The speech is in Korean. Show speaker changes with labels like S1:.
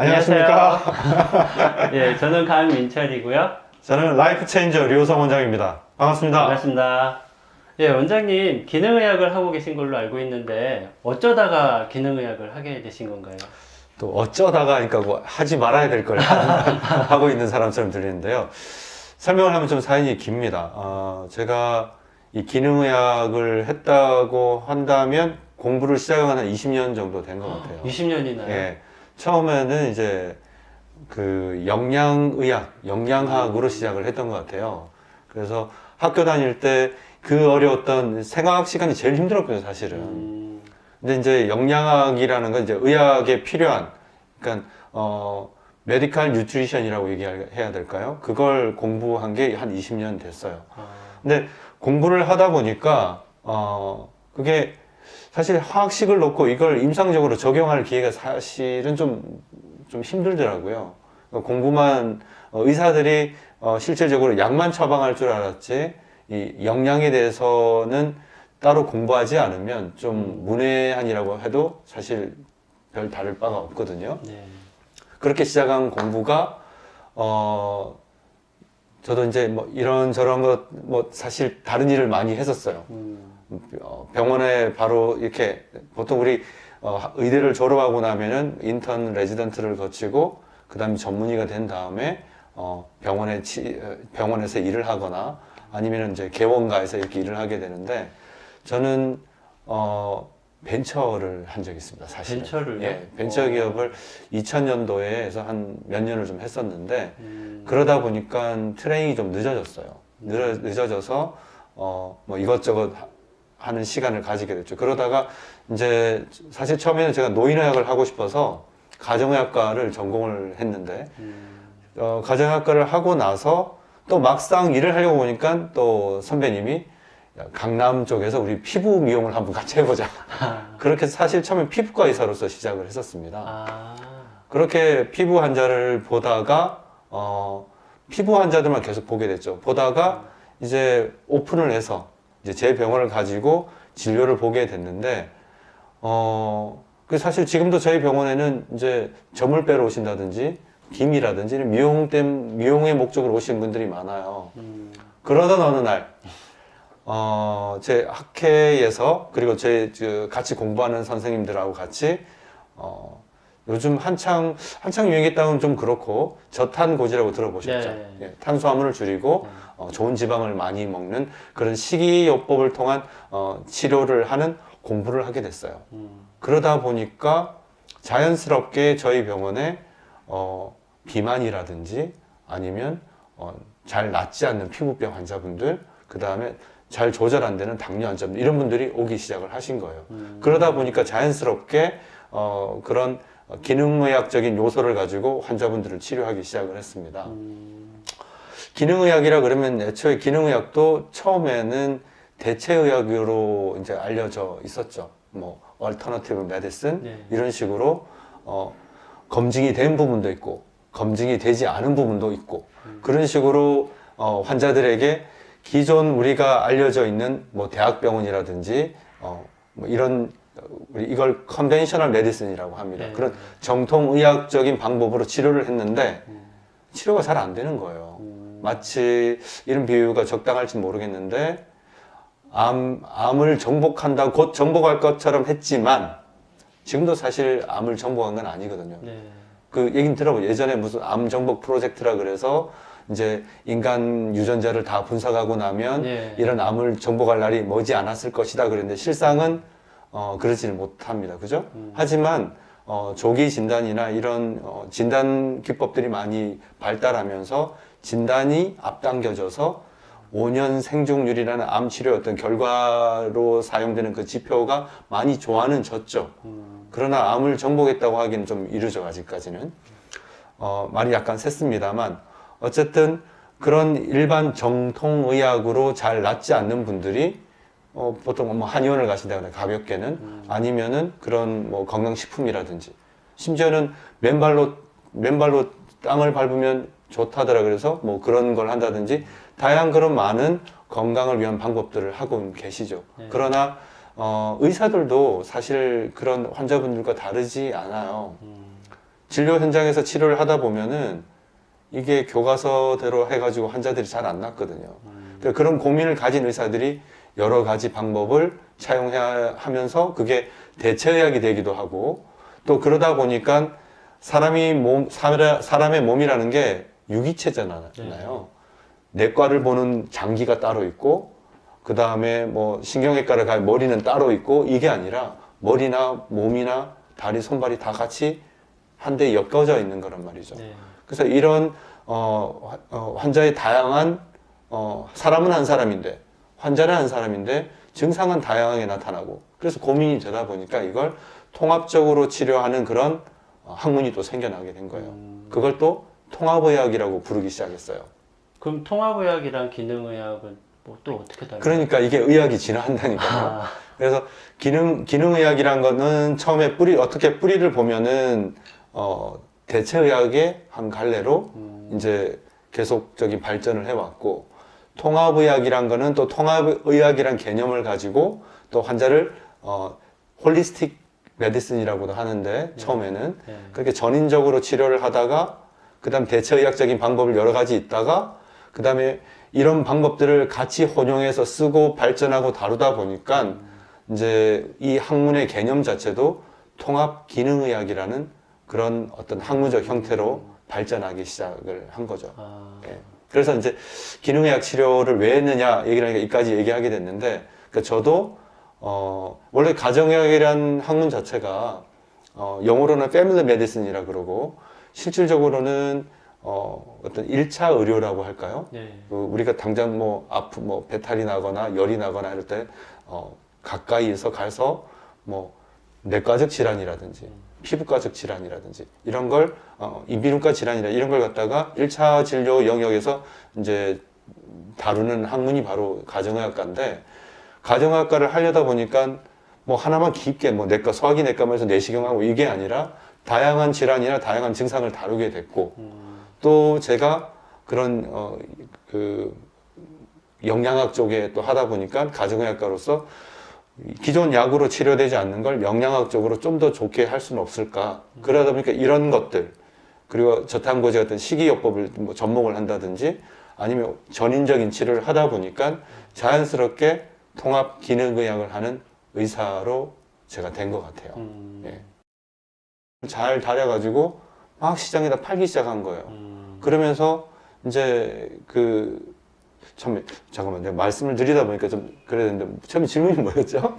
S1: 안녕하십니까?
S2: 예, 저는 강민철이고요.
S1: 저는 라이프 체인저 류호성 원장입니다. 반갑습니다.
S2: 반갑습니다. 예, 원장님 기능의학을 하고 계신 걸로 알고 있는데 어쩌다가 기능의학을 하게 되신 건가요?
S1: 또 어쩌다가 그러니까 뭐 하지 말아야 될 걸 하고 있는 사람처럼 들리는데요. 설명을 하면 좀 사연이 깁니다. 제가 이 기능의학을 했다고 한다면 공부를 시작한 한 20년 정도 된 것 같아요.
S2: 20년이나요?
S1: 예. 처음에는 이제 그 영양의학, 영양학으로 시작을 했던 것 같아요. 그래서 학교 다닐 때 그 어려웠던 생화학 시간이 제일 힘들었거든요, 사실은. 근데 이제 영양학이라는 건 이제 의학에 필요한, 그러니까, 메디칼 뉴트리션이라고 얘기해야 될까요? 그걸 공부한 게 한 20년 됐어요. 근데 공부를 하다 보니까, 그게 사실 화학식을 놓고 이걸 임상적으로 적용할 기회가 사실은 좀 힘들더라고요. 공부만, 의사들이 실질적으로 약만 처방할 줄 알았지, 이 영양에 대해서는 따로 공부하지 않으면 좀 문외한이라고 해도 사실 별 다를 바가 없거든요.
S2: 네.
S1: 그렇게 시작한 공부가, 저도 이제 뭐 이런저런 것, 뭐 사실 다른 일을 많이 했었어요. 병원에 바로 이렇게 보통 우리 의대를 졸업하고 나면은 인턴 레지던트를 거치고 그 다음에 전문의가 된 다음에 병원에서 일을 하거나 아니면 이제 개원가에서 이렇게 일을 하게 되는데 저는 벤처를 한 적이 있습니다. 사실은.
S2: 벤처를요?
S1: 예, 벤처 기업을 2000년도에 해서 한 몇 년을 좀 했었는데 그러다 보니까 트레이닝이 좀 늦어졌어요. 늦어져서 뭐 이것저것 하는 시간을 가지게 됐죠. 그러다가 이제 사실 처음에는 제가 노인의학을 하고 싶어서 가정의학과를 전공을 했는데 가정의학과를 하고 나서 또 막상 일을 하려고 보니까 또 선배님이 강남 쪽에서 우리 피부 미용을 한번 같이 해보자. 그렇게 사실 처음에 피부과 의사로서 시작을 했었습니다. 그렇게 피부 환자를 보다가 피부 환자들만 계속 보게 됐죠. 보다가 이제 오픈을 해서 이제 제 병원을 가지고 진료를 보게 됐는데 그 사실 지금도 저희 병원에는 이제 점을 빼러 오신다든지 기미라든지 미용의 목적으로 오시는 분들이 많아요. 그러던 어느 날, 제 학회에서, 그리고 같이 공부하는 선생님들하고 같이, 요즘 한창 유행했다면 좀 그렇고, 저탄고지라고 들어보셨죠?
S2: 네.
S1: 예, 탄수화물을 줄이고, 좋은 지방을 많이 먹는 그런 식이요법을 통한, 치료를 하는 공부를 하게 됐어요. 그러다 보니까 자연스럽게 저희 병원에, 비만이라든지 아니면 잘 낫지 않는 피부병 환자분들, 그 다음에 잘 조절 안 되는 당뇨 환자분들, 이런 분들이 오기 시작을 하신 거예요. 그러다 보니까 자연스럽게 그런 기능의학적인 요소를 가지고 환자분들을 치료하기 시작을 했습니다. 기능의학이라 그러면 애초에 기능의학도 처음에는 대체의학으로 이제 알려져 있었죠. 뭐 얼터너티브 메디슨
S2: 네.
S1: 이런 식으로 검증이 된 부분도 있고 검증이 되지 않은 부분도 있고 그런 식으로 환자들에게 기존 우리가 알려져 있는 뭐 대학병원이라든지 뭐 이런 이걸 컨벤셔널 메디슨이라고 합니다.
S2: 네.
S1: 그런 정통의학적인 방법으로 치료를 했는데 치료가 잘 안 되는 거예요. 마치 이런 비유가 적당할지 모르겠는데 암을 정복한다 곧 정복할 것처럼 했지만 지금도 사실 암을 정복한 건 아니거든요.
S2: 네.
S1: 그 얘기는 들어보죠. 예전에 무슨 암 정복 프로젝트라 그래서 이제 인간 유전자를 다 분석하고 나면
S2: 네.
S1: 이런 암을 정복할 날이 머지 않았을 것이다 그랬는데 실상은 그러지는 못합니다. 그죠? 하지만 조기 진단이나 이런 진단 기법들이 많이 발달하면서 진단이 앞당겨져서 5년 생존율이라는 암 치료의 어떤 결과로 사용되는 그 지표가 많이 좋아졌죠. 그러나 암을 정복했다고 하기는 좀 이르죠, 아직까지는. 말이 약간 셌습니다만, 어쨌든 그런 일반 정통의학으로 잘 낫지 않는 분들이 보통 뭐 한의원을 가신다거나 가볍게는 아니면은 그런 뭐 건강식품이라든지 심지어는 맨발로 땅을 밟으면 좋다더라 그래서 뭐 그런 걸 한다든지 다양한 그런 많은 건강을 위한 방법들을 하고 계시죠.
S2: 네.
S1: 그러나 의사들도 사실 그런 환자분들과 다르지 않아요. 진료 현장에서 치료를 하다 보면은 이게 교과서대로 해가지고 환자들이 잘 안 낫거든요. 그러니까 그런 고민을 가진 의사들이 여러 가지 방법을 사용해야 하면서 그게 대체의학이 되기도 하고 또 그러다 보니까 사람의 몸이라는 게 유기체잖아요. 내과를 보는 장기가 따로 있고 그 다음에 뭐 신경외과를 가면 머리는 따로 있고 이게 아니라 머리나 몸이나 다리, 손발이 다 같이 한데 엮여져 있는 거란 말이죠.
S2: 네.
S1: 그래서 이런 환자의 다양한 사람은 한 사람인데 환자는 한 사람인데 증상은 다양하게 나타나고 그래서 고민이 되다 보니까 이걸 통합적으로 치료하는 그런 학문이 또 생겨나게 된 거예요. 그걸 또 통합의학이라고 부르기 시작했어요.
S2: 그럼 통합의학이랑 기능의학은 뭐 또 어떻게 달라요?
S1: 그러니까 이게 의학이 진화한다니까요.
S2: 아,
S1: 그래서 기능의학이란 거는 처음에 어떻게 뿌리를 보면은 대체의학의 한 갈래로 이제 계속적인 발전을 해왔고 통합의학이란 거는 또 통합의학이란 개념을 가지고 또 환자를 홀리스틱 메디슨이라고도 하는데 처음에는
S2: 네.
S1: 그렇게 전인적으로 치료를 하다가 그다음 대체의학적인 방법을 여러 가지 있다가 그다음에 이런 방법들을 같이 혼용해서 쓰고 발전하고 다루다 보니까 이제 이 학문의 개념 자체도 통합 기능의학이라는 그런 어떤 학문적 형태로 발전하기 시작을 한 거죠.
S2: 아,
S1: 예. 그래서 이제 기능의학 치료를 왜 했느냐 얘기를 하니까 이까지 얘기하게 됐는데 그러니까 저도 원래 가정의학이라는 학문 자체가 영어로는 패밀리 메디슨이라 그러고 실질적으로는 어떤 1차 의료라고 할까요?
S2: 네.
S1: 우리가 당장 뭐 배탈이 나거나 열이 나거나 이럴 때 가까이에서 가서 뭐 내과적 질환이라든지 피부과적 질환이라든지 이런 걸 이비인후과 질환이라 이런 걸 갖다가 1차 진료 영역에서 이제 다루는 학문이 바로 가정의학과인데 가정의학과를 하려다 보니까 뭐 하나만 깊게 뭐 내과 소화기 내과면서 내시경하고 이게 아니라 다양한 질환이나 다양한 증상을 다루게 됐고 또 제가 그런 그 영양학 쪽에 또 하다 보니까 가정의학과로서 기존 약으로 치료되지 않는 걸 영양학적으로 좀 더 좋게 할 수는 없을까. 그러다 보니까 이런 것들, 그리고 저탄고지 같은 식이요법을 뭐 접목을 한다든지 아니면 전인적인 치료를 하다 보니까 자연스럽게 통합 기능의학을 하는 의사로 제가 된 것 같아요. 예. 잘 다려가지고 막 시장에다 팔기 시작한 거예요. 그러면서 이제 잠깐만, 내가 말씀을 드리다 보니까 좀 그래야 되는데, 처음에 질문이 뭐였죠?